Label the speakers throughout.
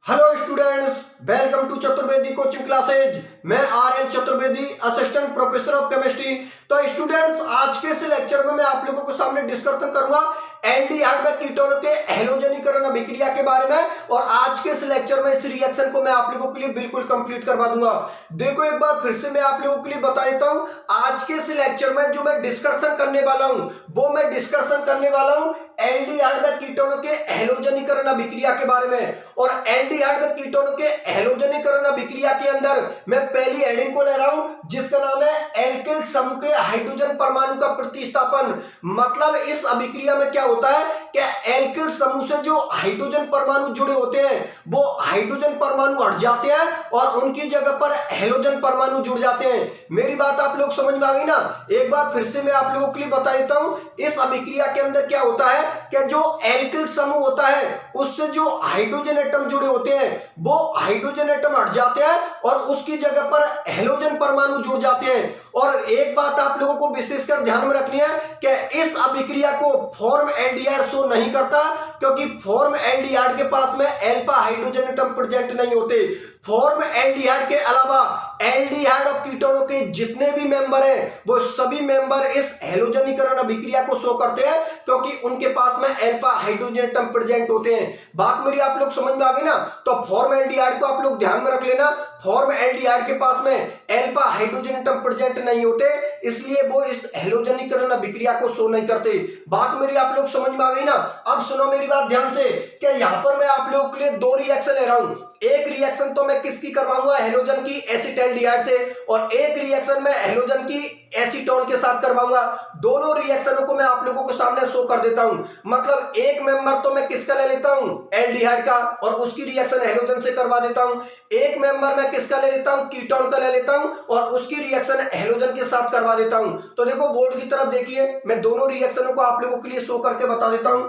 Speaker 1: Hello students, welcome to Chaturvedi coaching classes. मैं R L. Chaturvedi, assistant professor of chemistry. तो students, आज के इस लेक्चर में मैं आप लोगों के सामने डिस्कशन करूंगा एल्डिहाइड में कीटोनों के हैलोजनीकरण अभिक्रिया के बारे में। और आज के इस लेक्चर में इस रिएक्शन को मैं आप लोगों के लिए बिल्कुल कंप्लीट करवा दूंगा। देखो, एक बार फिर से मैं आप लोगों के लिए बता देता हूं, आज के इस लेक्चर में जो मैं डिस्कशन करने वाला हूं वो मैं डिस्कशन करने वाला हूं एल्डिहाइड में कीटोनों के हैलोजनीकरण अभिक्रिया के बारे में। और एल्डिहाइड में कीटोनों के हैलोजनीकरण अभिक्रिया के अंदर मैं पहली हेडिंग को ले रहा हूं जिसका नाम है एल्किल समूह के हाइड्रोजन परमाणु का प्रतिस्थापन। मतलब इस अभिक्रिया में क्या होता है कि एल्किल समूह से जो हाइड्रोजन परमाणु जुड़े होते हैं वो हाइड्रोजन परमाणु हट जाते हैं और उनकी जगह पर हैलोजन परमाणु जुड़ जाते हैं। मेरी बात आप लोग समझ में आ गई ना? एक बार फिर से मैं आप लोगों के लिए बता देता हूं, इस अभिक्रिया के अंदर क्या होता है कि जो एल्किल समूह होता है उससे जो हाइड्रोजन एटम जुड़े होते हैं वो हाइड्रोजन एटम हट जाते हैं और उसकी जगह पर हैलोजन परमाणु जुड़ जाते हैं। और एक बात आप लोगों को विशेषकर ध्यान में रखनी है कि इस अभिक्रिया को फॉर्म एल्डिहाइड शो नहीं करता, क्योंकि फॉर्म एल्डिहाइड के पास में अल्फा हाइड्रोजन एटम प्रेजेंट नहीं होते। फॉर्म एल्डिहाइड के अलावा एल्डिहाइड और कीटोनों के जितने भी मेंबर हैं वो सभी मेंबर इस हैलोजनीकरण अभिक्रिया को शो करते हैं, क्योंकि उनके पास में अल्फा हाइड्रोजन एटम प्रेजेंट होते हैं। बात मेरी आप लोग समझ में आ गई ना? तो फॉर्म एल्डिहाइड को आप लोग ध्यान में रख लेना, फॉर्म एल्डिहाइड के पास में अल्फा हाइड्रोजन एटम प्रेजेंट नहीं होते, इसलिए वो इस हैलोजनीकरण अभिक्रिया को शो नहीं करते। बात मेरी आप लोग समझ में आ गई ना? अब सुनो मेरी बात ध्यान से कि यहां पर मैं आप लोगों के लिए दो रिएक्शन ले रहा हूं। एक रिएक्शन तो मैं किसकी करवाऊंगा, हैलोजन की एसिटैल्डिहाइड से, और एक रिएक्शन मैं हैलोजन की एसीटोन के साथ करवाऊंगा। दोनों रिएक्शनों को मैं आप लोगों के सामने शो कर देता हूं। मतलब एक मेंबर तो मैं किसका ले लेता हूं, एल्डिहाइड का, और उसकी रिएक्शन हैलोजन से करवा देता हूं। एक मेंबर मैं किसका ले लेता हूं, कीटोन का ले लेता हूं, और उसकी रिएक्शन हैलोजन के साथ करवा देता हूं। तो देखो बोर्ड की तरफ देखिए, मैं दोनों रिएक्शनों को आप लोगों के लिए शो करके बता देता हूं।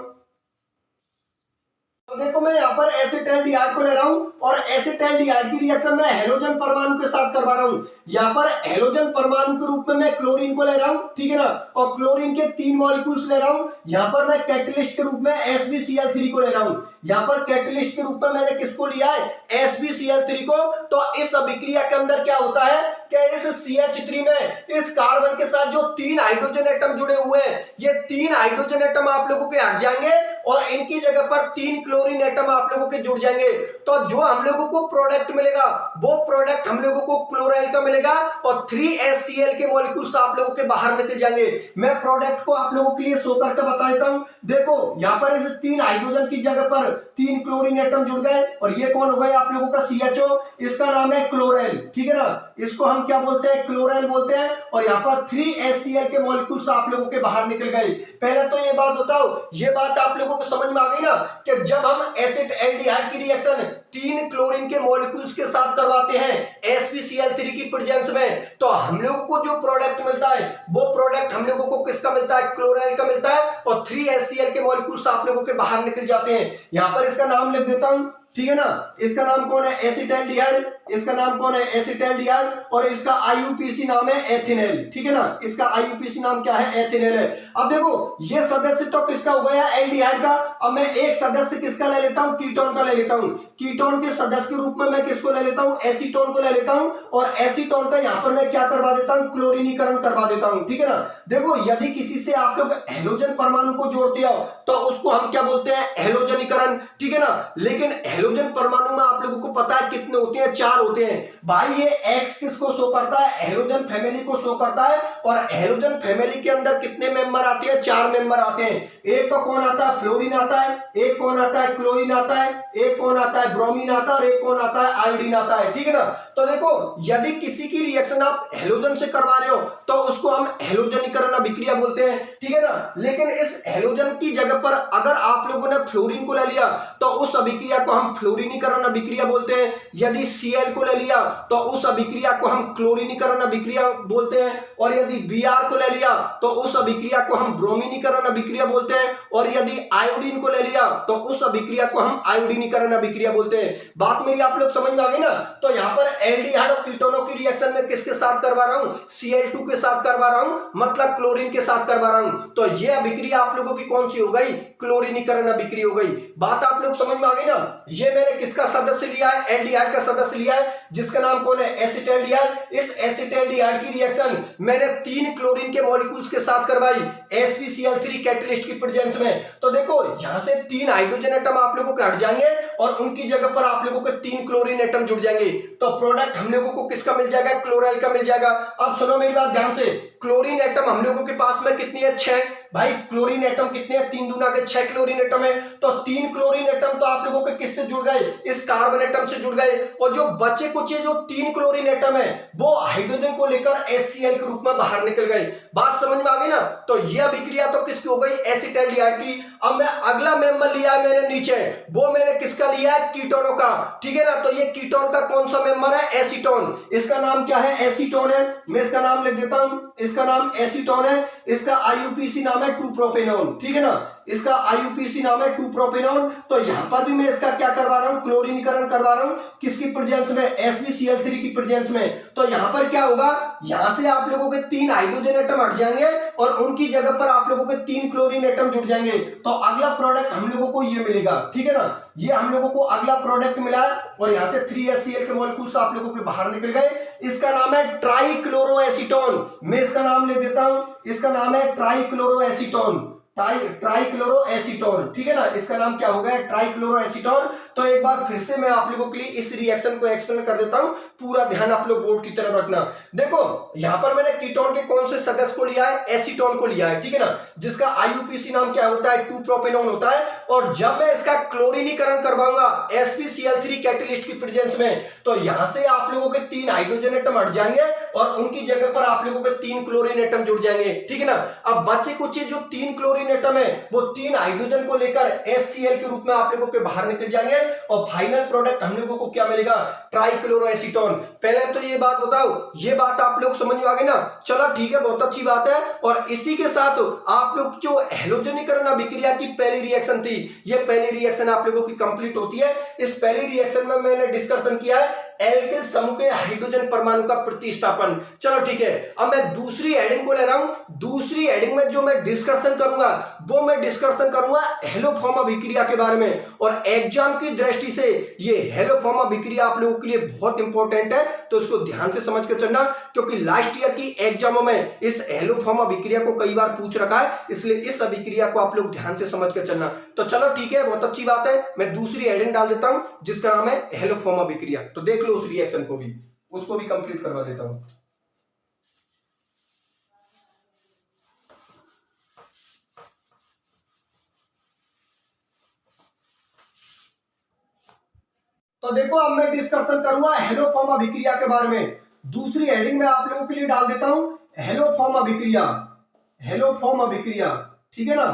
Speaker 1: तो देखो, मैं यहाँ पर एसिटैल्डिहाइड को ले रहा हूं और एसिटैल्डिहाइड की रिएक्शन मैं हैलोजन परमाणु के साथ करवा रहा हूं। यहाँ पर हैलोजन परमाणु के रूप में मैं क्लोरीन को ले रहा हूं, ठीक है ना, और क्लोरीन के 3 मॉलिक्यूल्स ले रहा हूं। यहाँ पर मैं कैटलिस्ट के रूप में SbCl3 को ले रहा हूं। यहाँ पर कैटलिस्ट के रूप में मैंने किसको लिया है, SbCl3 को। तो इस अभिक्रिया के अंदर क्या होता है कि इस CH3 में इस कार्बन के साथ जो 3 हाइड्रोजन एटम जुड़े हुए हैं, ये 3 हाइड्रोजन एटम आप लोगों के हट जाएंगे और इनकी जगह पर 3 क्लोरीन एटम आप लोगों के जुड़ जाएंगे। तो जो हम लोगों को प्रोडक्ट मिलेगा वो प्रोडक्ट हम लोगों को क्लोराइल का मिलेगा और 3HCl के मॉलिक्यूल्स आप लोगों के बाहर निकल जाएंगे। मैं प्रोडक्ट को आप लोगों के लिए शो करके बता देता हूं। देखो, यहाँ पर इस 3 हाइड्रोजन की जगह पर 3 क्लोरीन एटम जुड़ गए, और ये कौन हो गए आप लोगों का CHO, इसका नाम है क्लोराइल, ठीक है ना। इसको हम क्या बोलते हैं, क्लोराइल बोलते हैं। और यहाँ पर 3HCl के मॉलिक्यूल्स आप लोगों के बाहर निकल गए। पहले तो ये बात बताओ, ये बात आप लोगों को समझ में आ गई ना कि जब हम एसिड एल्डिहाइड की रिएक्शन 3 क्लोरीन के मॉलिक्यूल्स के साथ करवाते हैं SbCl3 की प्रेजेंस में, तो हम लोगों को जो प्रोडक्ट मिलता है वो प्रोडक्ट हम लोगों को किसका मिलता है, क्लोराइल का मिलता है, और 3HCl के मॉलिक्यूल्स आप लोगों के बाहर निकल जाते हैं। यहां पर इसका नाम लिख देता हूं, ठीक है ना। इसका नाम कौन है, एसिटैल्डिहाइड। इसका नाम कौन है, एसिटैल्डिहाइड, और इसका IUPAC नाम है एथिनेल, ठीक है ना। इसका IUPAC नाम क्या है, एथिनेल है। अब देखो, ये सदस्य तो किसका हो गया, एल्डिहाइड का। अब मैं एक सदस्य किसका ले लेता हूं, कीटोन का ले लेता हूं। कीटोन के सदस्य के रूप में मैं किसको ले लेता हूं, एसीटोन को ले लेता हूं, और एसीटोन का यहां पर मैं क्या करवा देता हूं, क्लोरीनीकरण करवा देता हूं, ठीक है ना। देखो, यदि किसी से आप लोग हैलोजन परमाणु को जोड़ते हो तो उसको हम क्या बोलते हैं, हैलोजनीकरण, ठीक है ना। लेकिन हैलोजन परमाणु में आप लोगों को पता है कितने होते हैं, 4 होते हैं भाई। ये X किसको शो करता है, हैलोजन फैमिली को शो करता है। और हैलोजन फैमिली के अंदर कितने मेंबर आते हैं, 4 मेंबर आते हैं। एक तो कौन आता है, फ्लोरीन आता है, एक कौन आता है, क्लोरीन आता है, एक कौन आता है, ब्रोमीन आता है, और एक कौन आता है, आयोडीन आता है, ठीक है ना। तो देखो, यदि किसी की रिएक्शन आप हैलोजन से करवा रहे हो तो उसको हम हैलोजनीकरण अभिक्रिया बोलते हैं, ठीक है ना। लेकिन इस हैलोजन की जगह पर अगर आप लोगों ने फ्लोरीन को ले लिया तो उस अभिक्रिया को हम फ्लोरीनीकरण अभिक्रिया बोलते हैं। यदि Cl को ले लिया तो उस अभिक्रिया को हम क्लोरीनीकरण अभिक्रिया बोलते हैं। और यदि Br को ले लिया तो उस अभिक्रिया को हम ब्रोमीनीकरण अभिक्रिया बोलते हैं। और यदि आयोडीन को ले लिया तो उस अभिक्रिया को हम आयोडीनीकरण अभिक्रिया बोलते हैं। बात मेरी आप लोग समझ में आ गई ना। तो यहाँ पर एल्डिहाइड और कीटोनों की रिएक्शन में किसके साथ करवा रहा हूं, Cl2 के साथ करवा रहा हूं, मतलब क्लोरीन के साथ करवा रहा हूं। तो ये अभिक्रिया आप लोगों की कौन सी हो गई, क्लोरीनीकरण अभिक्रिया हो गई। बात आप लोग समझ में आ गई ना। ये मैंने किसका सदस्य लिया है, एल्डिहाइड का सदस्य लिया है, जिसका नाम कौन है, एसिटाल्डिहाइड। इस एसिटाल्डिहाइड की रिएक्शन मैंने 3 क्लोरीन के मॉलिक्यूल्स के साथ करवाई SbCl3 कैटलिस्ट की प्रेजेंस में। तो देखो यहां से 3 हाइड्रोजन एटम आप लोगों के हट जाएंगे और उनकी जगह पर आप लोगों के 3 क्लोरीन एटम जुड़ जाएंगे। तो प्रोडक्ट हम लोगों को किसका मिल जाएगा, क्लोराइल का मिल जाएगा। अब सुनो मेरी बात ध्यान से, क्लोरीन एटम हम लोगों के पास में कितनी है, 6। भाई क्लोरीन एटम कितने हैं, 3 दूना के 6 क्लोरीन एटम है। तो 3 क्लोरीन एटम तो आप लोगों के किससे जुड़ गए, इस कार्बन एटम से जुड़ गए। और जो बचे कुछ जो 3 क्लोरीन एटम है वो हाइड्रोजन को लेकर HCl के रूप में बाहर निकल गए। बात समझ में आ गई ना। तो यह अभिक्रिया तो किसकी हो गई, एसिटाल्डिहाइड की। अब मैं अगला मेंबर लिया है मैंने नीचे, वो मैंने किसका लिया है, कीटोनों का। ठीक है ना। तो ये कीटोन का कौन सा मेंबर है, एसीटोन। इसका नाम क्या है, एसीटोन है। मैं इसका नाम लिख देता हूं, इसका नाम एसीटोन है। इसका IUPAC नाम है 2-प्रोपेनॉन। ठीक है ना, इसका IUPAC नाम है 2-प्रोपेनॉन। तो यहां पर भी मैं इसका क्या करवा रहा हूं, क्लोरीनीकरण करवा रहा हूं, किसकी प्रेजेंस में, SbCl3 की प्रेजेंस में। तो यहां पर क्या होगा, यहां से आप लोगों के 3 हाइड्रोजन एटम हट जाएंगे और उनकी जगह पर आप लोगों के 3 क्लोरीन एटम जुड़ जाएंगे। तो अगला प्रोडक्ट हम लोगों को ये मिलेगा। ठीक है ना, ये हम लोगों को अगला प्रोडक्ट मिला है और यहां से 3HCl के मॉलिक्यूल्स आप लोगों के बाहर निकल गए। इसका नाम है ट्राइक्लोरोएसीटोन। मैं इसका नाम ले देता हूं, इसका नाम है ट्राइक्लोरोएसीटोन, ट्राइक्लोरोएसीटोन। ठीक है ना, इसका नाम क्या हो गया, ट्राइक्लोरोएसीटोन। तो एक बार फिर से मैं आप लोगों के लिए इस रिएक्शन को एक्सप्लेन कर देता हूं, पूरा ध्यान आप लोग बोर्ड की तरफ रखना। देखो यहां पर मैंने कीटोन के कौन से सदस्य को लिया है, एसीटोन को लिया है। ठीक है ना, जिसका IUPAC नाम क्या होता है, 2-प्रोपेनॉन होता है। और जब मैं इसका क्लोरीनीकरण करवाऊंगा SbCl3 कैटलिस्ट की प्रेजेंस में, तो यहां से आप लोगों के 3 हाइड्रोजन एटम हट जाएंगे और उनकी जगह पर आप लोगों के 3 क्लोरीन एटम जुड़ जाएंगे। ठीक है ना। अब बचे कुछ जो 3 क्लोरीन एटम है वो 3 हाइड्रोजन को लेकर HCl के रूप में आप लोगों के बाहर निकल जाएंगे और फाइनल प्रोडक्ट हम लोगों को क्या मिलेगा, ट्राइक्लोरोएसीटोन। पहले तो ये बात बताओ, ये बात आप लोग समझ में आ गई ना। चलो ठीक है, बहुत अच्छी बात है। और इसी के साथ आप लोग जो हैलोजनीकरण अभिक्रिया की पहली रिएक्शन थी, ये पहली रिएक्शन आप लोगों की कंप्लीट होती है। इस पहली रिएक्शन में मैंने डिस्कशन किया है एल्किल समूह के हाइड्रोजन परमाणु का प्रतिस्थापन। चलो ठीक है, अब मैं दूसरी हेडिंग को ले रहा हूं। दूसरी हेडिंग में जो मैं डिस्कशन करूंगा वो मैं डिस्कशन करूंगा हेलोफॉर्म अभिक्रिया के बारे में। और एग्जाम की दृष्टि से ये हेलोफॉर्म अभिक्रिया आप लोगों के लिए बहुत इंपॉर्टेंट है, तो इसको ध्यान से समझ के चलना, क्योंकि लास्ट ईयर की एग्जामों में इस हेलोफॉर्म अभिक्रिया को कई बार पूछ रखा है, इसलिए इस अभिक्रिया को आप लोग ध्यान से समझ के चलना। तो चलो ठीक है, बहुत अच्छी बात है। मैं दूसरी हेडिंग डाल देता हूं जिसका नाम है हेलोफॉर्म अभिक्रिया। तो देख लो उस रिएक्शन को भी, उसको भी कंप्लीट करवा देता हूं। तो देखो अब मैं डिस्कशन करूंगा हेलोफॉर्म अभिक्रिया के बारे में। दूसरी हेडिंग में आप लोगों के लिए डाल देता हूं हेलोफॉर्म अभिक्रिया। हेलोफॉर्म अभिक्रिया, ठीक है ना,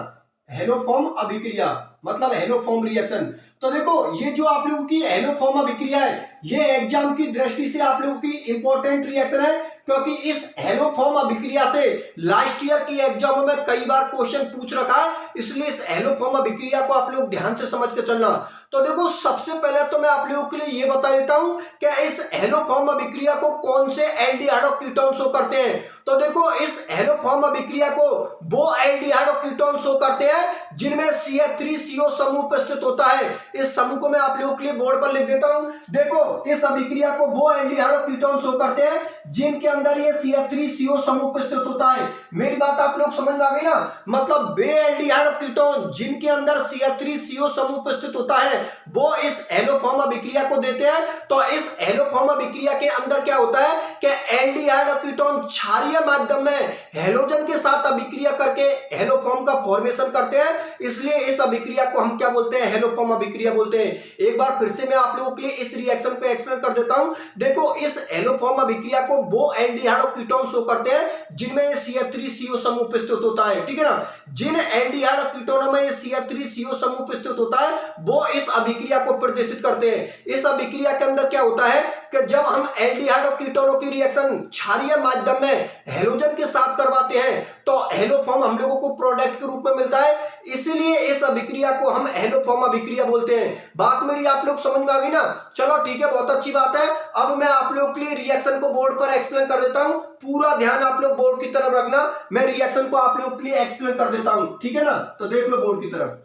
Speaker 1: हेलोफॉर्म अभिक्रिया मतलब हेलोफॉर्म रिएक्शन। तो देखो ये जो आप लोगों की हेलोफॉर्म अभिक्रिया है, ये एग्जाम की दृष्टि से आप लोगों की इंपॉर्टेंट रिएक्शन है, क्योंकि इस हेलोफॉर्म अभिक्रिया से लास्ट ईयर की एग्जाम में कई बार क्वेश्चन पूछ रखा है, इसलिए इस हेलोफॉर्म अभिक्रिया को आप लोग ध्यान से समझ के चलना। तो देखो सबसे पहले तो मैं आप लोगों के लिए ये बता देता हूं कि इस हेलोफॉर्म अभिक्रिया को कौन से एल्डिहाइड और कीटोन शो करते हैं। तो देखो इस हेलोफॉर्म अभिक्रिया को वो एल्डिहाइड और कीटोन शो करते हैं जिनमें CH3CO समूह उपस्थित होता है। इस समूह को मैं आप लोगों के लिए बोर्ड पर लिख देता हूं। देखो इस अभिक्रिया को वो एल्डिहाइड और कीटोन शो करते हैं जिनके अंदर ये CH3CO समूह उपस्थित होता है। मेरी बात आप लोग समझ में आ गई ना, मतलब वे एल्डिहाइड और कीटोन जिनके अंदर CH3CO समूह उपस्थित होता है वो इस हेलोफॉर्म अभिक्रिया को देते हैं। तो इस हेलोफॉर्म अभिक्रिया के अंदर क्या होता है कि एल्डिहाइड और कीटोन क्षारीय माध्यम में हेलोजन के साथ अभिक्रिया करके हेलोफॉर्म का फॉर्मेशन करते हैं, इसलिए इस अभिक्रिया को हम क्या बोलते हैं, हेलोफॉर्म अभिक्रिया बोलते हैं। एक बार फिर से मैं आप लोगों के लिए इस रिएक्शन को एक्सप्लेन कर देता हूं। देखो इस हेलोफॉर्म अभिक्रिया को वो एल्डिहाइड और कीटोन शो करते हैं जिनमें CH3CO समूह उपस्थित होता है। ठीक है ना, जिन एल्डिहाइड और कीटोनों में CH3CO समूह उपस्थित होता है वो इस अभिक्रिया को प्रदर्शित करते हैं। इस अभिक्रिया के अंदर क्या होता है कि जब हम एल्डिहाइड और कीटोनों की रिएक्शन क्षारीय माध्यम में हेलोजन के साथ करवाते हैं तो हेलोफॉर्म हम लोगों को प्रोडक्ट के रूप में मिलता है, इसीलिए इस अभिक्रिया को हम हेलोफॉर्म अभिक्रिया बोलते हैं। बात मेरी आप लोग समझ में आ गई ना। चलो ठीक है, बहुत अच्छी बात है। अब मैं आप लोगों के लिए रिएक्शन को बोर्ड पर एक्सप्लेन कर देता हूं, पूरा ध्यान आप लोग बोर्ड की तरफ रखना। मैं रिएक्शन को आप लोगों के लिए एक्सप्लेन कर देता हूं, ठीक है ना। तो देख लो बोर्ड की तरफ।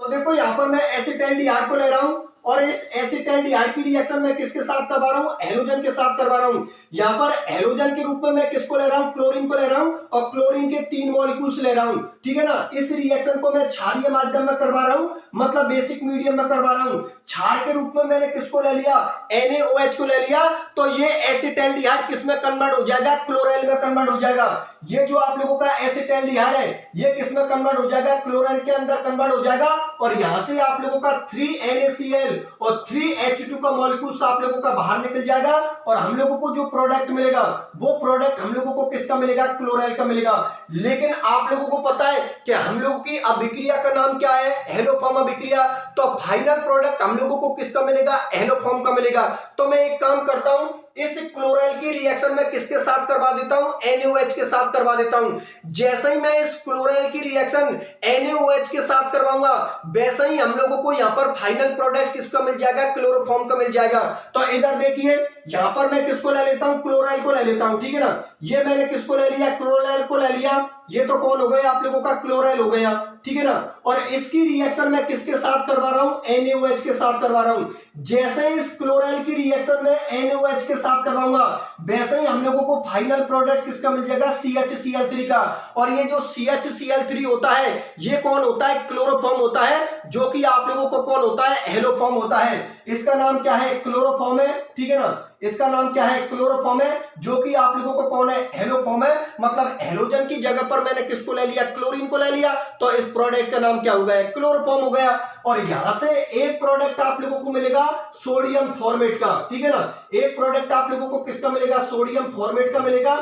Speaker 1: तो देखो यहाँ पर मैं एसिटाल्डिहाइड को ले रहा हूं और इस एसिटाल्डिहाइड की रिएक्शन मैं किसके साथ करवा रहा हूं, हेलोजन के साथ करवा रहा हूं। यहाँ पर हेलोजन के रूप में मैं किसको ले रहा हूं, क्लोरीन को ले रहा हूं और क्लोरीन के 3 मॉलिक्यूल्स ले रहा हूं, ठीक है ना। इस रिएक्शन को मैं क्षारीय माध्यम में करवा रहा हूं, मतलब बेसिक मीडियम में करवा रहा हूं। क्षार के रूप में मैंने किसको ले लिया, NaOH को ले लिया, तो ये एसिटाल्डिहाइड किसमें कन्वर्ट हो जाएगा, क्लोराइल में कन्वर्ट हो जाएगा। ये जो आप लोगों का एसिटाल्डिहाइड है ये किसमें कन्वर्ट हो जाएगा, क्लोराइल के अंदर कन्वर्ट हो जाएगा और यहां से आप लोगों का 3NaCl और 3H2 का मॉलिक्यूल्स आप लोगों का बाहर निकल जाएगा और हम लोगों को जो प्रोडक्ट मिलेगा वो प्रोडक्ट हम लोगों को किसका मिलेगा, क्लोराइल का मिलेगा। लेकिन आप लोगों को पता है कि हम लोगों की अभिक्रिया का नाम क्या है, हेलोफॉर्म अभिक्रिया। तो फाइनल प्रोडक्ट हम लोगों को किसका मिलेगा, हेलोफॉर्म का मिलेगा। तो मैं एक काम करता हूं, इस क्लोराइल की रिएक्शन में किसके साथ करवा देता हूं, NaOH के साथ करवा देता हूं। जैसे ही मैं इस क्लोराइल की रिएक्शन NaOH के साथ करवाऊंगा वैसे ही हम लोगों को यहां पर फाइनल प्रोडक्ट किसका मिल जाएगा, क्लोरोफॉर्म का मिल जाएगा। तो इधर देखिए यहां पर मैं किसको ले लेता हूं, क्लोराइल को ले लेता हूं, ठीक है ना। ये मैंने किसको ले लिया, क्लोराइल को ले लिया। ये तो कौन हो गया, आप लोगों का क्लोराइल हो गया, ठीक है ना। और इसकी रिएक्शन मैं किसके साथ करवा रहा हूं, NaOH के साथ करवा रहा हूं। जैसे इस क्लोराइल की रिएक्शन में NaOH के साथ करवाऊंगा वैसे ही हम लोगों को फाइनल प्रोडक्ट किसका मिल जाएगा, CHCl3 का। और ये जो CHCl3 होता है ये कौन होता है, क्लोरोफॉर्म होता है, जो कि आप लोगों को कौन होता है, हेलोफॉर्म होता है। इसका नाम क्या है, क्लोरोफॉर्म है, ठीक है ना। इसका नाम क्या है, क्लोरोफॉर्म है, जो कि आप लोगों को कौन है, हेलोफॉर्म है। मतलब हेलोजन की जगह पर मैंने किसको ले लिया, क्लोरीन को ले लिया, तो इस प्रोडक्ट का नाम क्या हो गया, क्लोरोफॉर्म हो गया। और यहां से एक प्रोडक्ट आप लोगों को मिलेगा सोडियम फॉर्मेट का, ठीक है ना। एक प्रोडक्ट आप लोगों को किसका मिलेगा, सोडियम फॉर्मेट का मिलेगा,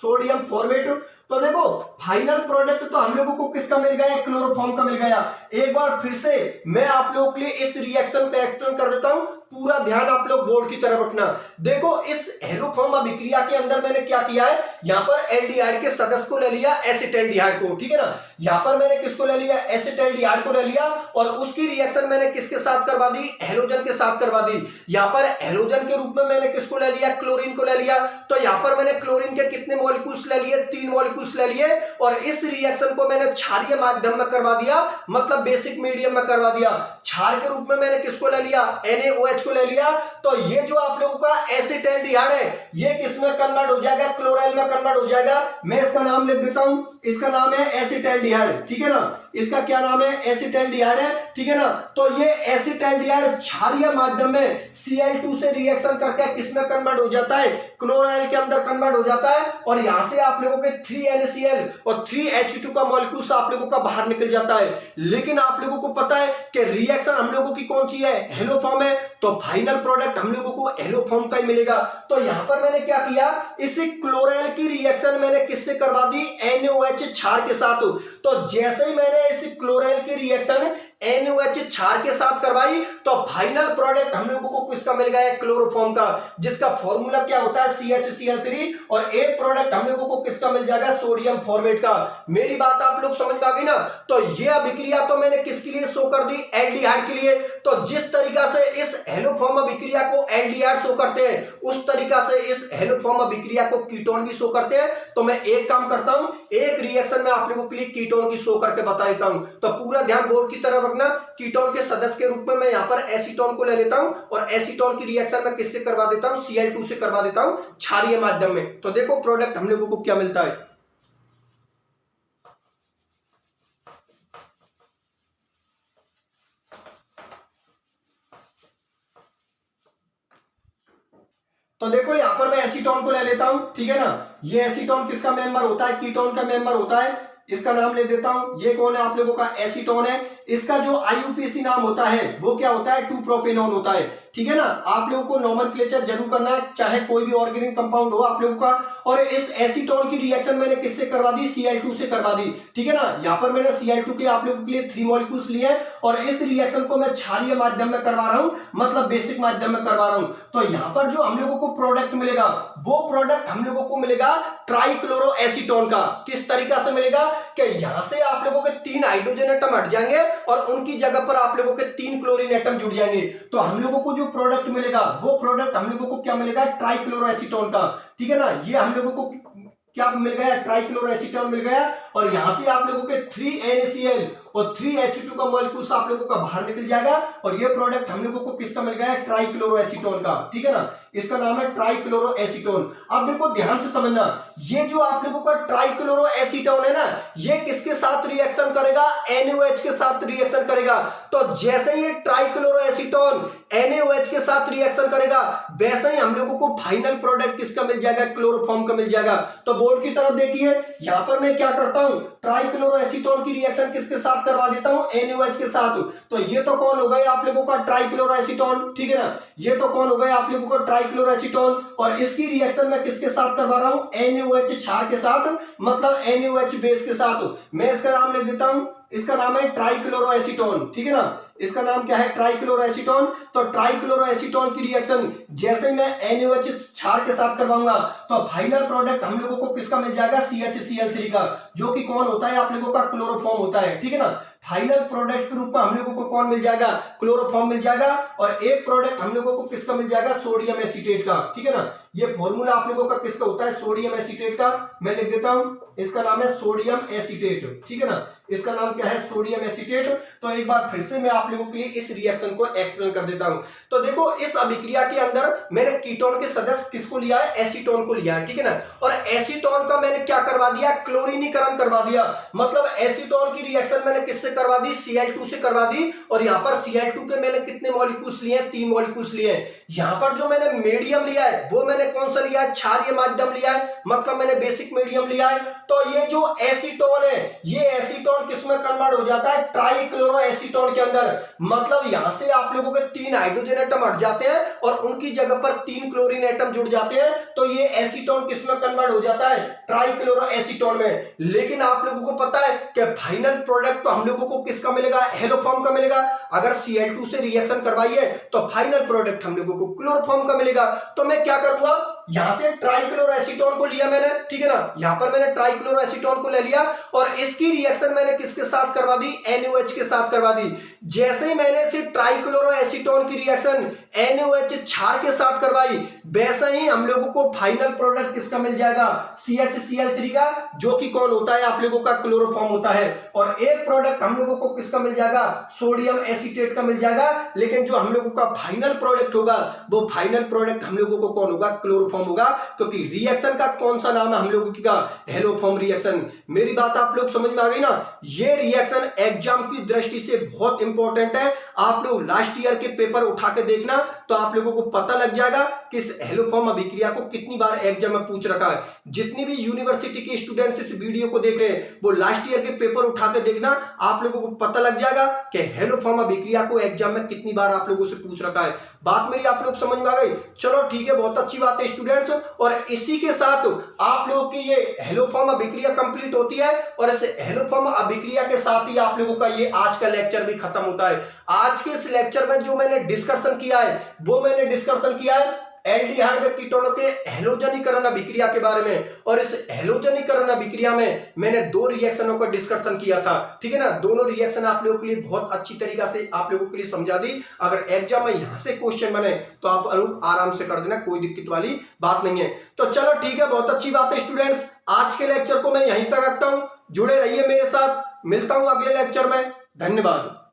Speaker 1: सोडियम फॉर्मेट। तो देखो फाइनल प्रोडक्ट तो हम लोगों को किसका मिल गया, क्लोरोफॉर्म का मिल गया। एक बार फिर से मैं आप लोगों के लिए इस रिएक्शन को एक्सप्लेन कर देता हूं, पूरा ध्यान आप लोग बोर्ड की तरफ रखना। देखो इस हेलोफॉर्म अभिक्रिया के अंदर मैंने क्या किया है, यहां पर एल्डिहाइड के सदस्य को ले लिया, एसिटाल्डिहाइड को, ठीक है ना। यहां पर मैंने किसको ले लिया, एसिटाल्डिहाइड को ले लिया और उसकी रिएक्शन मैंने किसके साथ करवा दी, हेलोजन के साथ करवा दी। यहां पर हेलोजन के रूप में मैंने किसको ले लिया, क्लोरीन को ले लिया। तो यहां पर मैंने क्लोरीन के कितने मॉलिक्यूल्स ले लिए, 3 मॉलिक्यूल्स ले लिए और इस रिएक्शन को मैंने क्षारीय माध्यम में करवा दिया, मतलब बेसिक मीडियम में करवा दिया। क्षार के रूप में मैंने किसको ले लिया, NaOH को ले लिया। तो ये जो आप लोगों का एसिटाल्डिहाइड है ये किसमें कन्वर्ट हो जाएगा, क्लोराइल में कन्वर्ट हो जाएगा। मैं इसका नाम लिख देता हूं, इसका नाम है एसिटाल्डिहाइड, ठीक है ना। इसका क्या नाम है, एसिटाल्डिहाइड है, ठीक है ना। तो ये एसिटाल्डिहाइड क्षारीय माध्यम में Cl2 से रिएक्शन करके किसमें कन्वर्ट हो जाता है, क्लोराइल के अंदर कन्वर्ट हो जाता है और यहां से आप लोगों के 3NaCl और 3H2 का मॉलिक्यूल्स आप लोगों का बाहर निकल जाता है। लेकिन आप लोगों को पता है कि रिएक्शन हम लोगों की कौन सी है, हेलोफॉर्म है, तो फाइनल प्रोडक्ट हम लोगों को हेलोफॉर्म का ही मिलेगा। तो यहां पर मैंने क्या किया, इस क्लोराइल की रिएक्शन मैंने किससे करवा दी, NaOH क्षार के साथ। तो जैसे ही मैंने इस क्लोराइल की रिएक्शन NaOH क्षार के साथ करवाई तो फाइनल प्रोडक्ट हम लोगों को किसका मिल गया, क्लोरोफॉर्म का, जिसका फॉर्मूला क्या होता है, CHCl3। और एक प्रोडक्ट हम लोगों को किसका मिल जाएगा, सोडियम फॉर्मेट का। मेरी बात आप लोग समझ पा गए ना। तो ये अभिक्रिया तो मैंने किसके लिए शो कर दी, एल्डिहाइड के लिए। तो जिस तरीका से इस हेलोफॉर्म अभिक्रिया को एल्डिहाइड शो करते हैं उस तरीका से इस हेलोफॉर्म अभिक्रिया को कीटोन भी शो करते हैं। तो मैं एक काम करता हूं, एक रिएक्शन में आप लोगों के लिए कीटोन की शो करके बता देता हूं। तो पूरा ध्यान बोर्ड की तरफ रखना। कीटोन के सदस्य के रूप में मैं यहां पर एसीटोन को ले लेता हूं और एसीटोन की रिएक्शन में किससे करवा देता हूं, Cl2 से करवा देता हूं क्षारीय माध्यम में। तो देखो प्रोडक्ट हम लोगों को क्या मिलता है। तो देखो यहां पर मैं एसीटोन को ले लेता हूं, ठीक है ना। ये एसीटोन किसका मेंबर होता है, कीटोन का मेंबर होता है। इसका नाम ले देता हूं, ये कौन है, आप लोगों का एसीटोन है। इसका जो IUPAC नाम होता है वो क्या होता है, 2-प्रोपेनॉन होता है, ठीक है ना। आप लोगों को नोमेनक्लेचर जरूर करना है, चाहे कोई भी ऑर्गेनिक कंपाउंड हो आप लोगों का। और इस एसीटोन की रिएक्शन मैंने किससे करवा दी, Cl2 से करवा दी, ठीक है ना। यहां पर मैंने Cl2 के आप लोगों के लिए 3 मॉलिक्यूल्स लिए और इस रिएक्शन को मैं क्षारीय माध्यम में करवा रहा हूं, मतलब बेसिक माध्यम में करवा रहा हूं। तो यहां पर जो हम लोगों को प्रोडक्ट मिलेगा वो प्रोडक्ट हम लोगों को मिलेगा ट्राइक्लोरोएसीटोन का। किस तरीका से मिलेगा कि यहां से आप लोगों के 3 हाइड्रोजन एटम हट जाएंगे और उनकी जगह पर आप लोगों के 3 क्लोरीन एटम जुड़ जाएंगे। तो हम लोगों को जो प्रोडक्ट मिलेगा वो प्रोडक्ट हम लोगों को क्या मिलेगा, ट्राइक्लोरोएसीटोन का, ठीक है ना। ये हम लोगों को क्या मिल गया, ट्राइक्लोरोएसीटोन मिल गया। और यहां से आप लोगों के 3NaCl और 3H2 का मॉलिक्यूल्स आप लोगों का बाहर निकल जाएगा और ये प्रोडक्ट हम लोगों को किसका मिल गया है, ट्राइक्लोरोएसीटोन का, ठीक है ना, इसका नाम है ट्राइक्लोरोएसीटोन। अब देखो ध्यान से समझना, ये जो आप लोगों का ट्राइक्लोरोएसीटोन है ना, ये किसके साथ रिएक्शन करेगा, NaOH के साथ रिएक्शन करेगा। तो जैसे ही ट्राइक्लोरोएसीटोन NaOH के साथ रिएक्शन करेगा वैसे ही हम लोगों को फाइनल प्रोडक्ट किसका मिल जाएगा, क्लोरोफॉर्म का मिल जाएगा। तो बोर्ड की तरफ देखिए, यहां पर मैं क्या करता हूं, ट्राइक्लोरोएसीटोन की रिएक्शन किसके साथ करवा देता हूं, NaOH के साथ। तो ये तो कौन हो गया आप लोगों का, ट्राइक्लोरोएसीटोन, ठीक है ना, ये तो कौन हो गया आप लोगों का, ट्राइक्लोरोएसीटोन। और इसकी रिएक्शन मैं किसके साथ करवा रहा हूं, NaOH क्षार के साथ, मतलब NaOH बेस के साथ। मैं इसका नाम लिख देता हूं, इसका नाम है ट्राइक्लोरोएसीटोन, ठीक है ना, इसका नाम क्या है, ट्राइक्लोरोएसीटोन। तो ट्राइक्लोरोएसीटोन की रिएक्शन जैसे मैं NaOH क्षार के साथ करवाऊंगा तो फाइनल प्रोडक्ट हम लोगों को किसका मिल जाएगा, CHCl3 का, जो कि कौन होता है आप लोगों का, क्लोरोफॉर्म होता है, ठीक है ना। फाइनल प्रोडक्ट के रूप में हम लोगों को कौन मिल जाएगा, क्लोरोफॉर्म मिल जाएगा। और एक प्रोडक्ट हम लोगों को किसका मिल जाएगा, सोडियम एसीटेट का, ठीक है ना। ये फॉर्मूला आप लोगों का किसका होता है, सोडियम एसीटेट का, मैं लिख देता हूं, इसका नाम है सोडियम एसीटेट, ठीक है ना, इसका नाम क्या है, सोडियम एसीटेट। तो एक बार फिर से मैं आप लोगों के लिए इस रिएक्शन को एक्सप्लेन कर देता हूं। तो देखो इस अभिक्रिया के अंदर मैंने कीटोन के सदस्य किसको लिया है, एसीटोन को लिया है, ठीक है ना। और एसीटोन का मैंने क्या करवा दिया, क्लोरीनीकरण करवा दिया। मतलब एसीटोन की रिएक्शन मैंने किससे करवा दी, Cl2 से करवा दी। और यहां पर Cl2 के मैंने कितने मॉलिक्यूल्स लिए हैं, 3 मॉलिक्यूल्स लिए हैं। यहां पर जो मैंने मीडियम लिया है वो मैंने कौन सा लिया है, क्षारीय माध्यम लिया है, मतलब मैंने बेसिक मीडियम लिया है। तो ये जो एसीटोन है, ये एसीटोन किसमें कन्वर्ट हो जाता है, ट्राइक्लोरोएसीटोन के अंदर। मतलब यहां से आप लोगों के 3 हाइड्रोजन एटम हट जाते हैं और उनकी जगह पर 3 क्लोरीन एटम जुड़ जाते हैं। तो ये एसीटोन किसमें कन्वर्ट हो जाता है, ट्राइक्लोरोएसीटोन में। लेकिन आप लोगों को पता है कि फाइनल प्रोडक्ट तो हम लोगों को किसका मिलेगा, हेलोफॉर्म का मिलेगा। अगर Cl2 से रिएक्शन करवाइए तो फाइनल प्रोडक्ट हम लोगों को क्लोरोफॉर्म का मिलेगा। तो मैं क्या करूंगा, यहां से ट्राइक्लोरोएसीटोन को लिया मैंने, ठीक है ना, यहां पर मैंने ट्राइक्लोरोएसीटोन को ले लिया और इसकी रिएक्शन मैंने किसके साथ करवा दी, NaOH के साथ करवा दी। जैसे ही मैंने इसे ट्राइक्लोरोएसीटोन की रिएक्शन NaOH क्षार के साथ करवाई वैसे ही हम लोगों को फाइनल प्रोडक्ट किसका मिल जाएगा, CHCl3 का, जो कि कौन होता है आप लोगों का, क्लोरोफॉर्म होता है। और एक प्रोडक्ट हम लोगों को किसका मिल जाएगा, सोडियम एसीटेट का मिल जाएगा। लेकिन जो हम लोगों का फाइनल प्रोडक्ट होगा वो फाइनल प्रोडक्ट हम लोगों को कौन होगा, क्लोरोफॉर्म होगा। क्योंकि रिएक्शन का कौन सा नाम है हम लोगों का, हेलोफॉर्म रिएक्शन। मेरी बात आप लोग समझ में आ गई ना। ये रिएक्शन एग्जाम की दृष्टि से बहुत इंपॉर्टेंट है। आप लोग लास्ट ईयर के पेपर उठा के देखना तो आप लोगों को पता लग जाएगा कि इस हेलोफॉर्म अभिक्रिया को कितनी बार एग्जाम में पूछ रखा है। जितनी भी यूनिवर्सिटी के स्टूडेंट्स इस वीडियो को देख रहे हैं वो लास्ट ईयर के पेपर उठा के देखना, आप लोगों को पता लग जाएगा कि हेलोफॉर्म अभिक्रिया को एग्जाम में कितनी बार आप लोगों से पूछ रखा है। बात मेरी आप लोग समझ में आ गई। चलो ठीक है, बहुत अच्छी बात है स्टूडेंट्स। और इसी के साथ आप लोगों की ये हेलोफॉर्म अभिक्रिया कंप्लीट होती है और इस हेलोफॉर्म अभिक्रिया के साथ ही आप लोगों का ये आज का लेक्चर भी खत्म होता है। आज के इस लेक्चर में जो मैंने डिस्कशन किया है वो मैंने डिस्कशन किया है एल्डिहाइड व कीटोनों के हेलोजनीकरण अभिक्रिया के बारे में। और इस हेलोजनीकरण अभिक्रिया में मैंने 2 रिएक्शनों का डिस्कशन किया था, ठीक है ना। दोनों रिएक्शन आप लोगों के लिए बहुत अच्छी तरीका से आप लोगों के लिए समझा दी। अगर एग्जाम में यहां से क्वेश्चन बने तो आप लोग आराम से कर देना, कोई दिक्कत वाली बात नहीं है। तो चलो ठीक है, बहुत अच्छी बात है स्टूडेंट्स। आज के लेक्चर को मैं यहीं तक रखता हूं, जुड़े रहिए मेरे साथ, मिलता हूं अगले लेक्चर में। धन्यवाद।